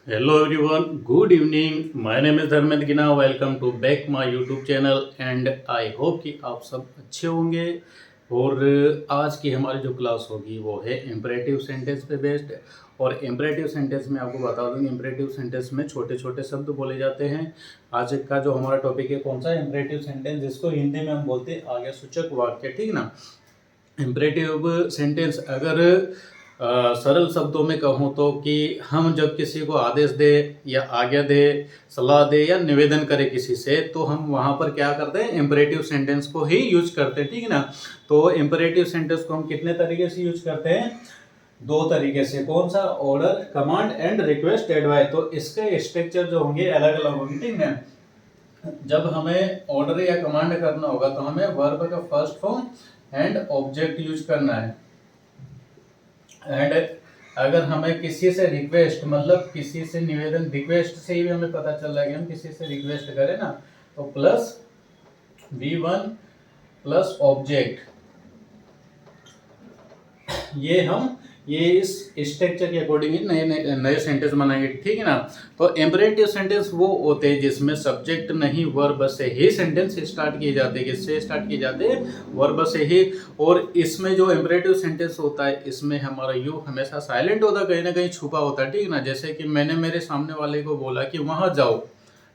Hello everyone, good evening. My name is Dharmendra Gina. Welcome to back my YouTube channel and I hope कि आप सब अच्छे होंगे। और आज की हमारी जो क्लास होगी वो है इम्परेटिव सेंटेंस पे बेस्ड। और इम्परेटिव सेंटेंस में आपको बता दूँ, इम्परेटिव सेंटेंस में छोटे छोटे शब्द बोले जाते हैं। आज का जो हमारा टॉपिक है कौन सा, इम्परेटिव सेंटेंस, जिसको हिंदी में हम बोलते हैं आज्ञासूचक वाक्य, ठीक ना। इम्परेटिव सेंटेंस अगर सरल शब्दों में कहूँ तो कि हम जब किसी को आदेश दे या आज्ञा दे, सलाह दे या निवेदन करें किसी से, तो हम वहाँ पर क्या करते हैं, इम्परेटिव सेंटेंस को ही यूज करते हैं, ठीक है ना। तो इम्परेटिव सेंटेंस को हम कितने तरीके से यूज करते हैं, दो तरीके से। कौन सा, order, command and request, advice. तो इसके स्ट्रक्चर जो होंगे अलग अलग होंगे, ठीक है। जब हमें ऑर्डर या कमांड करना होगा तो हमें वर्ब का first form and object use करना है। एंड अगर हमें किसी से रिक्वेस्ट, मतलब किसी से निवेदन, रिक्वेस्ट से ही हमें पता चल रहा है कि हम किसी से रिक्वेस्ट करें ना, तो प्लस V1 प्लस ऑब्जेक्ट, ये इस स्ट्रक्चर के अकॉर्डिंग ही नए नए सेंटेंस बनाएंगे, ठीक है ना। तो इम्परेटिव सेंटेंस वो होते हैं जिसमें सब्जेक्ट नहीं वर्ब से ही सेंटेंस स्टार्ट किए जाते हैं। किससे स्टार्ट किए जाते हैं, वर्ब से ही। और इसमें जो इम्परेटिव सेंटेंस होता है इसमें हमारा यू हमेशा साइलेंट होता है, कहीं ना कहीं छुपा होता है, ठीक है ना। जैसे कि मैंने मेरे सामने वाले को बोला कि वहां जाओ,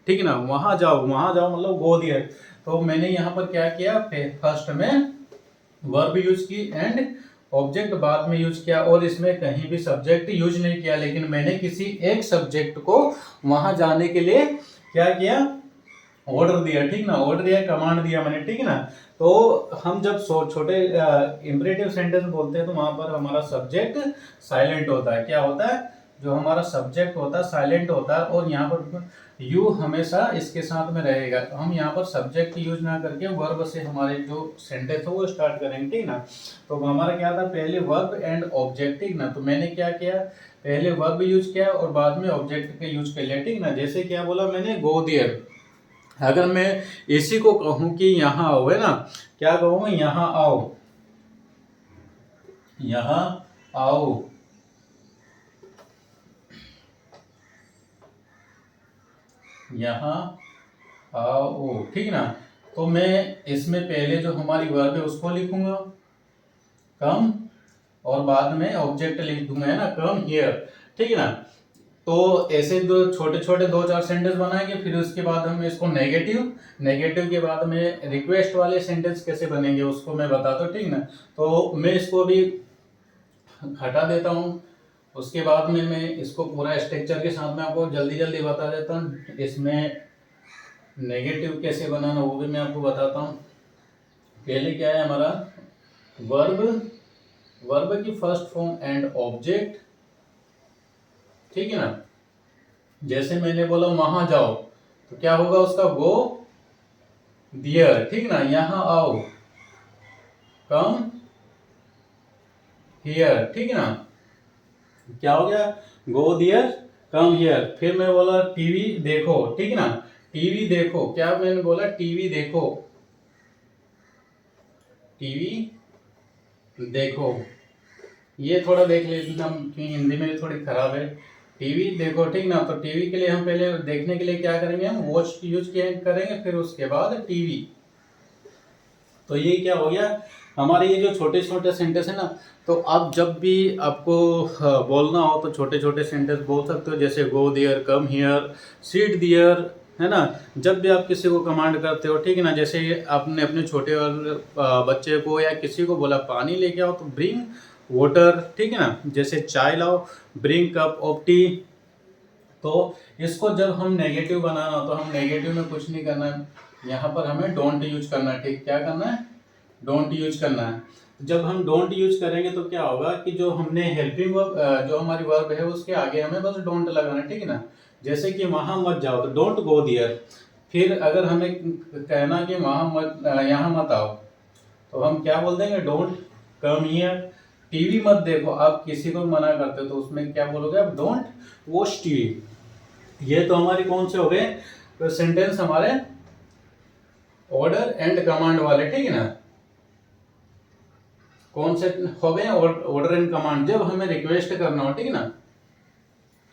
ठीक है ना, वहां जाओ, वहां जाओ मतलब गो दियर। तो मैंने यहाँ पर क्या किया, फर्स्ट में वर्ब यूज की एंड ऑब्जेक्ट बाद में यूज किया, और इसमें कहीं भी सब्जेक्ट यूज नहीं किया, लेकिन मैंने किसी एक सब्जेक्ट को वहां जाने के लिए क्या किया, ऑर्डर दिया, ठीक ना, ऑर्डर या कमांड दिया मैंने, ठीक है ना। तो हम जब छोटे इंपरेटिव सेंटेंस बोलते हैं तो वहां पर हमारा सब्जेक्ट साइलेंट होता है। क्या होता है, जो हमारा सब्जेक्ट होता है साइलेंट होता है, और यहाँ पर यू हमेशा इसके साथ में रहेगा। तो हम यहाँ पर सब्जेक्ट यूज ना करके वर्ब से हमारे जो सेंटेंस है वो स्टार्ट करेंगे, ठीक ना। तो हमारा क्या था, पहले वर्ब एंड ऑब्जेक्ट, ठीक ना। तो मैंने क्या किया, पहले वर्ब यूज किया और बाद में ऑब्जेक्ट का यूज कर लिया, ठीक ना। जैसे क्या बोला मैंने, गो देयर। अगर मैं इसी को कहूं कि यहाँ आओ, है ना, क्या कहूंगा, यहाँ आओ, यहाँ आओ, यहाँ आओ, ठीक ना। तो मैं इसमें पहले जो हमारी वर्ब है उसको लिखूंगा, कम, और बाद में ऑब्जेक्ट लिख दूंगा, है ना, कम हियर, ठीक है ना। तो ऐसे दो छोटे छोटे दो चार सेंटेंस बनाएंगे, फिर उसके बाद हम इसको नेगेटिव, नेगेटिव के बाद में रिक्वेस्ट वाले सेंटेंस कैसे बनेंगे उसको मैं बताता हूँ, ठीक ना। तो मैं इसको भी हटा देता हूँ, उसके बाद में मैं इसको पूरा स्ट्रक्चर के साथ में आपको जल्दी जल्दी बता देता हूँ। इसमें नेगेटिव कैसे बनाना वो भी मैं आपको बताता हूँ। पहले क्या है हमारा, वर्ब, वर्ब की फर्स्ट फॉर्म एंड ऑब्जेक्ट, ठीक है ना। जैसे मैंने बोला वहां जाओ, तो क्या होगा उसका, गो दियर, ठीक ना, यहाँ आओ, कम हियर, ठीक है ना। क्या हो गया, गो दियर, कम हियर। फिर मैं बोला टीवी देखो, ठीक है ना, टीवी देखो, क्या मैंने बोला, टीवी देखो, टीवी देखो। ये थोड़ा देख लेना क्योंकि हिंदी में थोड़ी खराब है। टीवी देखो, ठीक ना। तो टीवी के लिए हम पहले देखने के लिए क्या करेंगे, हम वॉच यूज करेंगे, फिर उसके बाद टीवी। तो ये क्या हो गया, हमारे ये जो छोटे छोटे सेंटेंस है ना। तो आप जब भी आपको बोलना हो तो छोटे छोटे सेंटेंस बोल सकते हो, जैसे go there, come here, sit there, है ना। जब भी आप किसी को कमांड करते हो, ठीक है ना, जैसे आपने अपने छोटे बच्चे को या किसी को बोला पानी लेके आओ, तो ब्रिंग वाटर, ठीक है ना। जैसे चाय लाओ, ब्रिंग कप ऑफ टी। तो इसको जब हम नेगेटिव बनाना हो तो हम नेगेटिव में कुछ नहीं करना है, यहाँ पर हमें डोंट यूज करना है, ठीक, क्या करना है, डोंट यूज करना है। जब हम डोंट यूज करेंगे तो क्या होगा कि जो हमने हेल्पिंग वर्ब, जो हमारी वर्ब है उसके आगे हमें बस डोंट लगाना है, ठीक है ना। जैसे कि वहां मत जाओ, तो डोंट गो दियर। फिर अगर हमें कहना कि वहां मत, यहाँ मत आओ, तो हम क्या बोल देंगे, डोंट कम हियर। टीवी मत देखो, आप किसी को मना करते हो तो उसमें क्या बोलोगे आप, डोंट वॉच टीवी। ये तो हमारी कौन से हो गए, तो सेंटेंस हमारे ऑर्डर एंड कमांड वाले, ठीक है ना। कौन से हो गए, ऑर्डर एंड कमांड। जब हमें रिक्वेस्ट करना हो, ठीक है ना,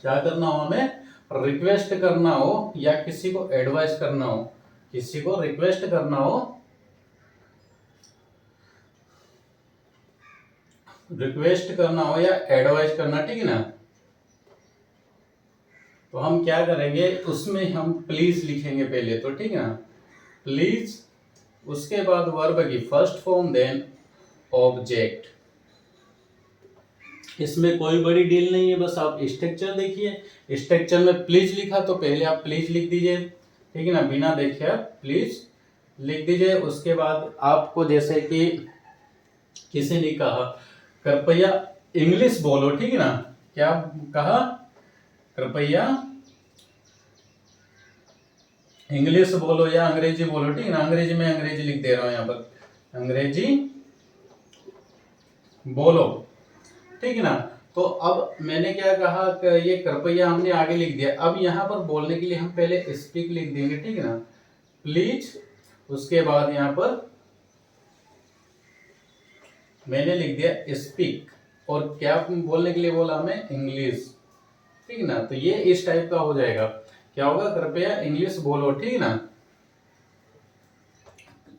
क्या करना हो हमें, रिक्वेस्ट करना हो या किसी को एडवाइस करना हो, किसी को रिक्वेस्ट करना हो, रिक्वेस्ट करना हो या एडवाइस करना, ठीक है ना, तो हम क्या करेंगे, उसमें हम प्लीज लिखेंगे पहले तो, ठीक है ना, प्लीज, उसके बाद वर्ब की फर्स्ट फॉर्म, देन ऑब्जेक्ट। इसमें कोई बड़ी डील नहीं है, बस आप स्ट्रक्चर देखिए। स्ट्रक्चर में प्लीज लिखा तो पहले आप प्लीज लिख दीजिए, ठीक है ना, बिना देखे आप प्लीज लिख दीजिए। उसके बाद आपको जैसे कि किसी ने कहा कृपया इंग्लिश बोलो, ठीक है ना, क्या कहा, कृपया इंग्लिश बोलो या अंग्रेजी बोलो, ठीक है ना, अंग्रेजी में अंग्रेजी लिख दे रहा हूं यहाँ पर, अंग्रेजी बोलो, ठीक है ना। तो अब मैंने क्या कहा कि ये कृपया हमने आगे लिख दिया, अब यहाँ पर बोलने के लिए हम पहले स्पीक लिख देंगे, ठीक है ना, प्लीज, उसके बाद यहाँ पर मैंने लिख दिया स्पीक, और क्या बोलने के लिए बोला हमें, इंग्लिश, ठीक है ना। तो ये इस टाइप का हो जाएगा, क्या होगा, कृपया इंग्लिश बोलो, ठीक है ना,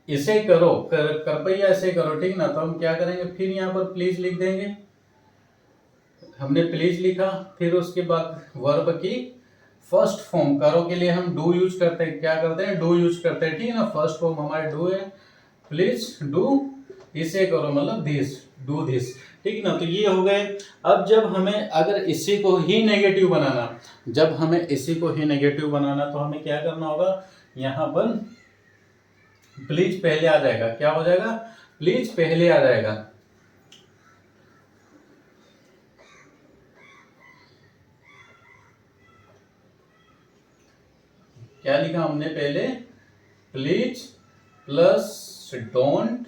इसे करो, कृपया ऐसे करो, ठीक है ना। तो हम क्या करेंगे, फिर यहाँ पर प्लीज लिख देंगे, हमने प्लीज लिखा, फिर उसके बाद वर्ब की फर्स्ट फॉर्म, करो के लिए हम डू यूज करते हैं, क्या करते हैं, डू यूज करते हैं, ठीक है ना, फर्स्ट फॉर्म हमारे डू है, प्लीज डू, इसे करो मतलब दिस, डू दिस, ठीक है ना। तो ये हो गए। अब जब हमें अगर इसी को ही नेगेटिव बनाना, जब हमें इसी को ही नेगेटिव बनाना, तो हमें क्या करना होगा, यहाँ पर प्लीज पहले आ जाएगा, क्या हो जाएगा, प्लीज पहले आ जाएगा, क्या लिखा हमने पहले, please plus don't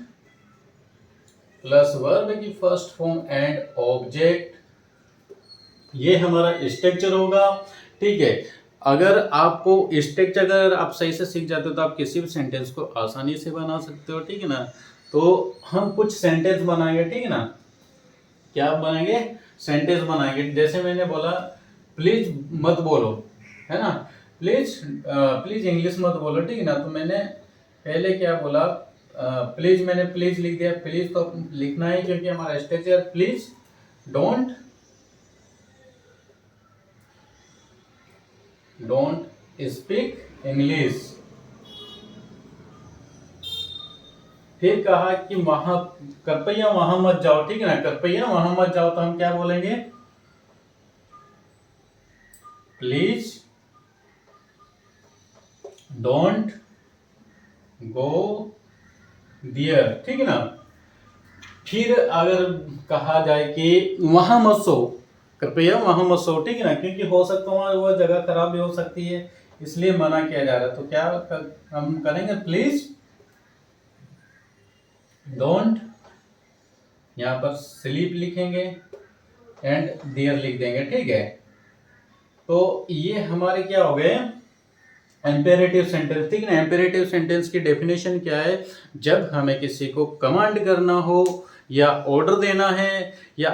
plus verb की फर्स्ट फॉर्म एंड ऑब्जेक्ट, ये हमारा स्ट्रक्चर होगा, ठीक है। अगर आपको स्ट्रक्चर अगर आप सही से सीख जाते हो तो आप किसी भी सेंटेंस को आसानी से बना सकते हो, ठीक है ना। तो हम कुछ सेंटेंस बनाएंगे, ठीक है ना, क्या बनाएंगे, सेंटेंस बनाएंगे। जैसे मैंने बोला प्लीज मत बोलो, है ना, प्लीज प्लीज इंग्लिश मत बोलो, ठीक है ना। तो मैंने पहले क्या बोला, प्लीज, मैंने प्लीज लिख दिया, प्लीज तो लिखना है क्योंकि हमारा structure, please don't speak English. फिर कहा कि वहां, कृपया वहां मत जाओ, ठीक है ना, कृपया वहां मत जाओ, तो हम क्या बोलेंगे, प्लीज डोंट गो दियर, ठीक है ना। फिर अगर कहा जाए कि वहां मत सो, कृपया वहां मत सो, ठीक है ना, क्योंकि हो सकता है वहां वो जगह खराब भी हो सकती है, इसलिए मना किया जा रहा है। तो क्या हम करेंगे, प्लीज डोंट, यहां पर स्लीप लिखेंगे एंड दियर लिख देंगे, ठीक है। तो ये हमारे क्या हो गए, एम्पेरेटिव सेंटेंस, ठीक है ना। एम्पेरेटिव सेंटेंस की डेफिनेशन क्या है, जब हमें किसी को कमांड करना हो या ऑर्डर देना है या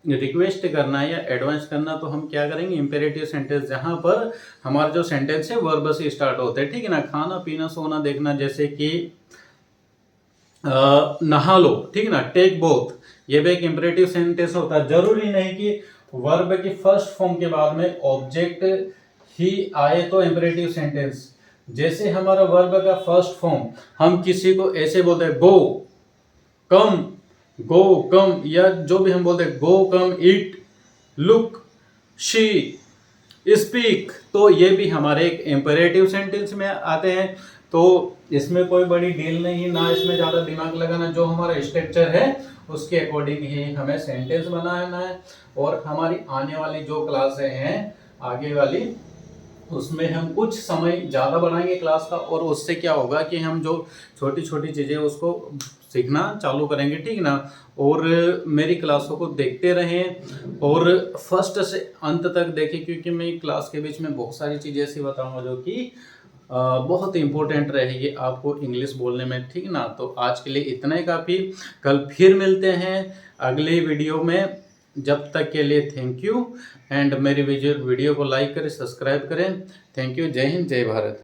रिक्वेस्ट करना है या एडवांस करना, तो हम क्या करेंगे, इंपेरेटिव सेंटेंस, जहां पर हमारा जो सेंटेंस है वर्ब से स्टार्ट होता है, ठीक है ना। खाना पीना सोना देखना, जैसे कि नहा लो, ठीक है ना, टेक बोथ, ये भी एक इंपेरेटिव सेंटेंस होता है। जरूरी नहीं कि वर्ब की फर्स्ट फॉर्म के बाद में ऑब्जेक्ट ही आए तो इंपेरेटिव सेंटेंस। जैसे हमारा वर्ब का फर्स्ट फॉर्म, हम किसी को ऐसे बोलते हैं गो कम, गो कम, या जो भी हम बोलते हैं गो कम ईट, लुक, शी, स्पीक, तो ये भी हमारे एक इंपेरेटिव सेंटेंस में आते हैं। तो इसमें कोई बड़ी डील नहीं है, ना इसमें ज़्यादा दिमाग लगाना, जो हमारा स्ट्रक्चर है उसके अकॉर्डिंग ही हमें सेंटेंस बनाना है। और हमारी आने वाली जो क्लासें हैं आगे वाली, उसमें हम कुछ समय ज़्यादा बढ़ाएंगे क्लास का, और उससे क्या होगा कि हम जो छोटी छोटी चीज़ें उसको सीखना चालू करेंगे, ठीक है ना। और मेरी क्लासों को देखते रहें और फर्स्ट से अंत तक देखें, क्योंकि मैं क्लास के बीच में बहुत सारी चीज़ें ऐसी बताऊंगा जो कि बहुत इंपॉर्टेंट रहेगी आपको इंग्लिश बोलने में, ठीक है ना। तो आज के लिए इतना ही काफ़ी, कल फिर मिलते हैं अगले वीडियो में। जब तक के लिए थैंक यू। एंड मेरी वीडियो को लाइक करें, सब्सक्राइब करें। Thank you. जय हिंद, जय भारत।